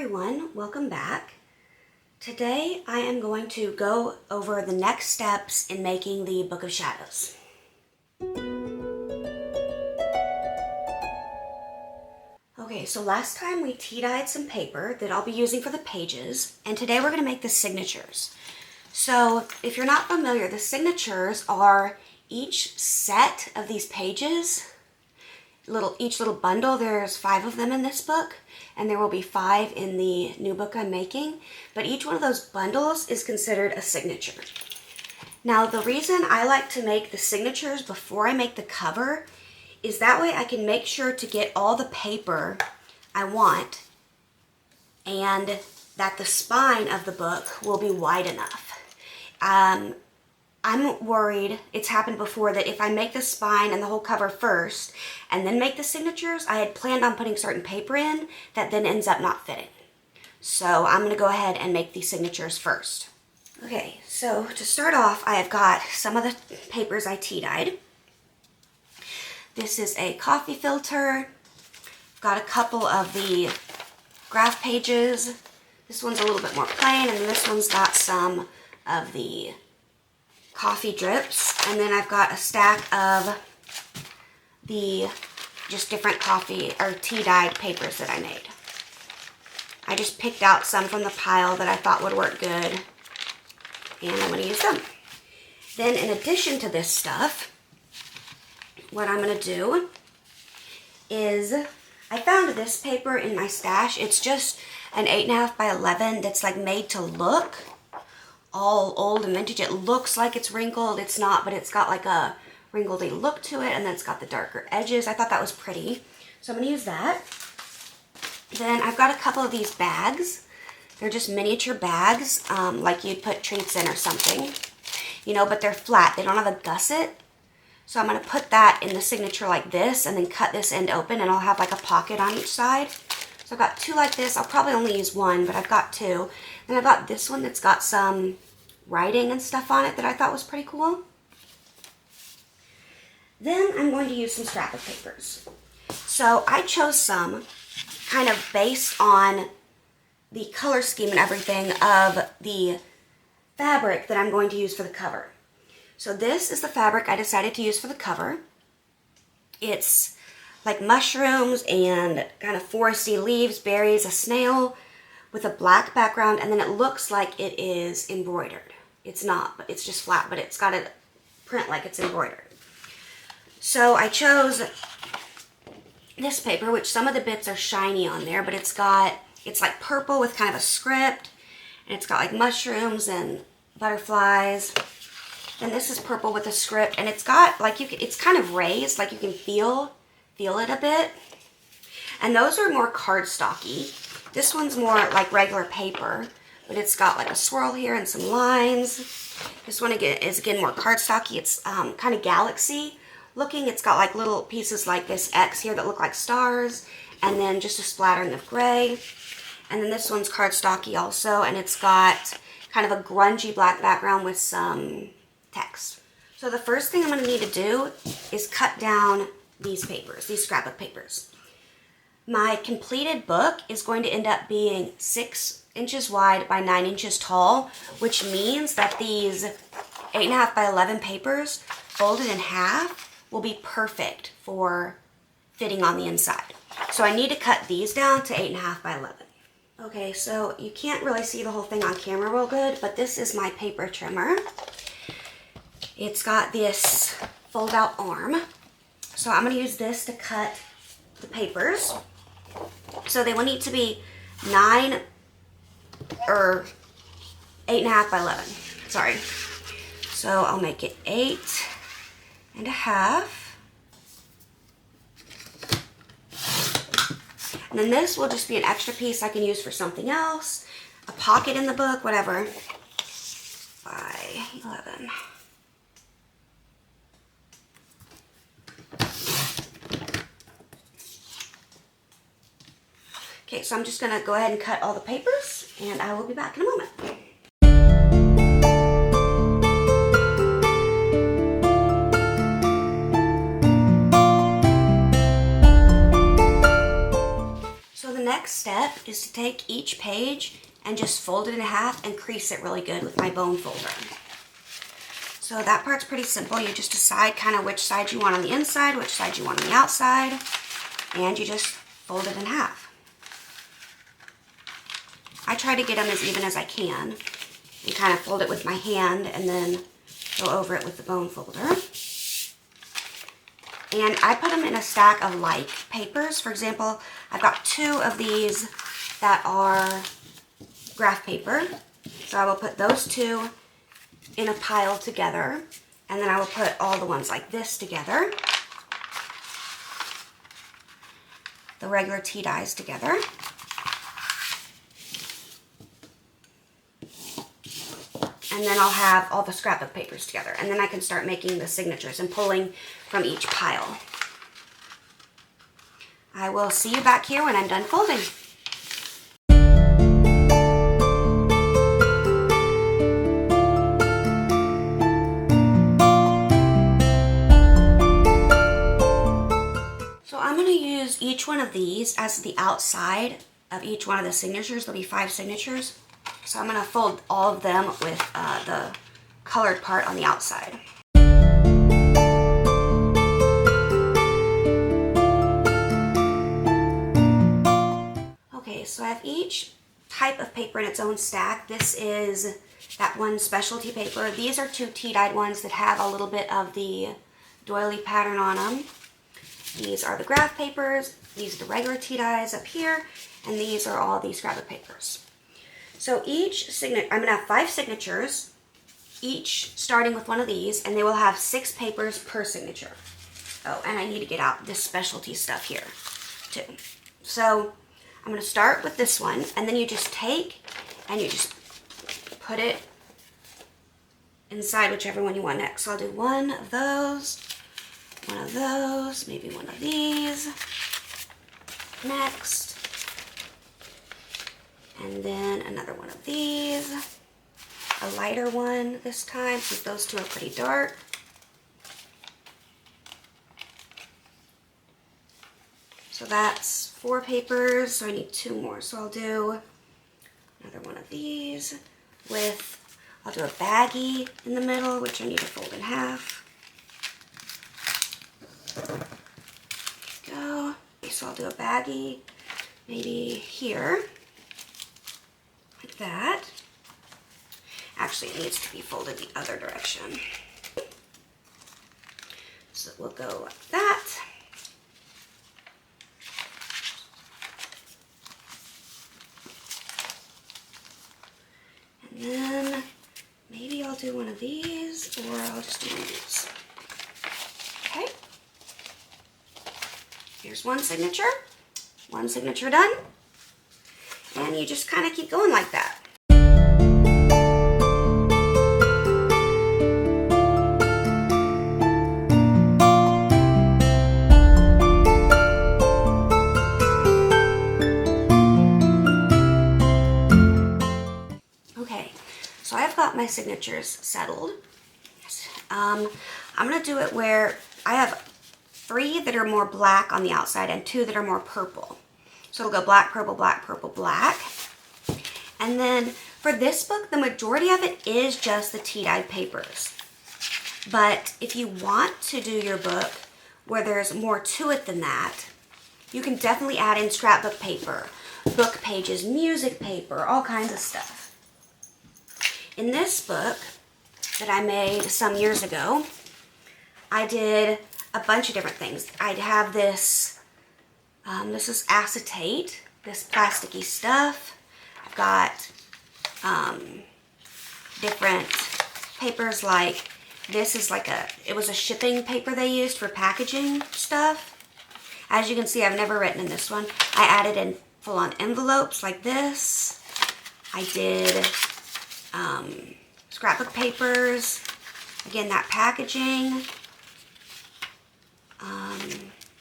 everyone, welcome back. Today I am going to go over the next steps in making the Book of Shadows. Okay, so last time we tea-dyed some paper that I'll be using for the pages, and today we're going to make the signatures. So if you're not familiar, the signatures are each set of these pages, each little bundle. There's 5 of them in this book, and there will be 5 in the new book I'm making, but each one of those bundles is considered a signature. Now, the reason I like to make the signatures before I make the cover is that way I can make sure to get all the paper I want and that the spine of the book will be wide enough. I'm worried, it's happened before, that if I make the spine and the whole cover first and then make the signatures, I had planned on putting certain paper in that then ends up not fitting. So I'm going to go ahead and make these signatures first. Okay, so to start off, I have got some of the papers I tea-dyed. This is a coffee filter. I've got a couple of the graph pages. This one's a little bit more plain, and this one's got some of the coffee drips, and then I've got a stack of the just different coffee or tea dyed papers that I made. I just picked out some from the pile that I thought would work good, and I'm going to use them. Then in addition to this stuff, what I'm going to do is, I found this paper in my stash. It's just an 8.5 by 11 that's like made to look all old and vintage. It looks like it's wrinkled. It's not, but it's got like a wrinkledy look to it, and then it's got the darker edges. I thought that was pretty, so I'm going to use that. Then I've got a couple of these bags. They're just miniature bags, like you'd put treats in or something, you know, but they're flat. They don't have a gusset. So I'm going to put that in the signature like this, and then cut this end open, and I'll have like a pocket on each side. So I've got 2 like this. I'll probably only use 1, but I've got 2. Then I've got this one that's got some writing and stuff on it that I thought was pretty cool. Then I'm going to use some scrapbook papers. So I chose some kind of based on the color scheme and everything of the fabric that I'm going to use for the cover. So this is the fabric I decided to use for the cover. It's like mushrooms and kind of foresty leaves, berries, a snail with a black background, and then it looks like it is embroidered. It's not, but it's just flat, but it's got a print like it's embroidered. So I chose this paper, which some of the bits are shiny on there, but it's like purple with kind of a script, and it's got like mushrooms and butterflies. Then this is purple with a script, and it's got like it's kind of raised, like you can feel it a bit. And those are more cardstocky. This one's more like regular paper, but it's got like a swirl here and some lines. This one is again more cardstocky. It's kind of galaxy looking. It's got like little pieces like this X here that look like stars, and then just a splattering of gray. And then this one's cardstocky also, and it's got kind of a grungy black background with some text. So the first thing I'm going to need to do is cut down these papers, these scrapbook papers. My completed book is going to end up being 6 inches wide by 9 inches tall, which means that these 8.5 by 11 papers folded in half will be perfect for fitting on the inside. So I need to cut these down to 8.5 by 11. Okay, so you can't really see the whole thing on camera real good, but this is my paper trimmer. It's got this fold out arm. So I'm going to use this to cut the papers. So they will need to be 9 or 8.5 by 11. Sorry. So I'll make it 8.5. And then this will just be an extra piece I can use for something else, a pocket in the book, whatever. By 11. Okay, so I'm just going to go ahead and cut all the papers, and I will be back in a moment. So the next step step is to take each page and just fold it in half and crease it really good with my bone folder. So that part's pretty simple. You just decide kind of which side you want on the inside, which side you want on the outside, and you just fold it in half. I try to get them as even as I can and kind of fold it with my hand and then go over it with the bone folder. And I put them in a stack of like papers. For example, I've got 2 of these that are graph paper. So I will put those 2 in a pile together, and then I will put all the ones like this together. The regular tea dyes together. And then I'll have all the scrapbook papers together. And then I can start making the signatures and pulling from each pile. I will see you back here when I'm done folding. So I'm going to use each one of these as the outside of each one of the signatures. There'll be 5 signatures. So I'm going to fold all of them with the colored part on the outside. Okay, so I have each type of paper in its own stack. This is that one specialty paper. These are 2 tea-dyed ones that have a little bit of the doily pattern on them. These are the graph papers. These are the regular tea dyes up here. And these are all the scrapbook papers. So each signature, I'm going to have 5 signatures, each starting with one of these, and they will have 6 papers per signature. Oh, and I need to get out this specialty stuff here, too. So I'm going to start with this one, and then you just take and you just put it inside whichever one you want next. So I'll do one of those, maybe one of these next. And then another one of these, a lighter one this time, since those 2 are pretty dark. So that's 4 papers, so I need 2 more. So I'll do another one of these with, I'll do a baggie in the middle, which I need to fold in half. There we go. Okay, so I'll do a baggie maybe here. Like that. Actually, it needs to be folded the other direction. So we'll go like that. And then maybe I'll do one of these, or I'll just do one of these. Okay. Here's one signature done. And you just kind of keep going like that. Okay, so I've got my signatures settled. I'm going to do it where I have 3 that are more black on the outside and 2 that are more purple. So it'll go black, purple, black, purple, black. And then for this book, the majority of it is just the tea-dyed papers. But if you want to do your book where there's more to it than that, you can definitely add in scrapbook paper, book pages, music paper, all kinds of stuff. In this book that I made some years ago, I did a bunch of different things. I'd have this, this is acetate, this plasticky stuff. I've got different papers, like this is like it was a shipping paper they used for packaging stuff. As you can see, I've never written in this one. I added in full-on envelopes like this. I did scrapbook papers. Again, that packaging.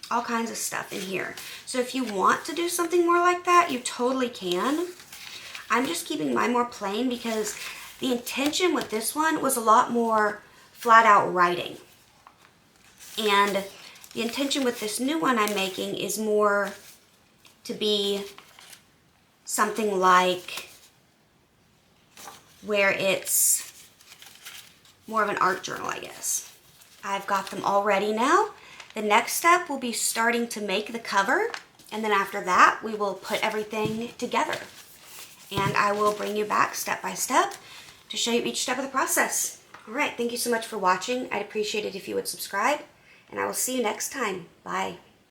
All kinds of stuff in here. So if you want to do something more like that, you totally can. I'm just keeping mine more plain because the intention with this one was a lot more flat out writing. And the intention with this new one I'm making is more to be something like where it's more of an art journal, I guess. I've got them all ready now. The next step will be starting to make the cover, and then after that we will put everything together. And I will bring you back step by step to show you each step of the process. All right, thank you so much for watching. I'd appreciate it if you would subscribe, and I will see you next time. Bye.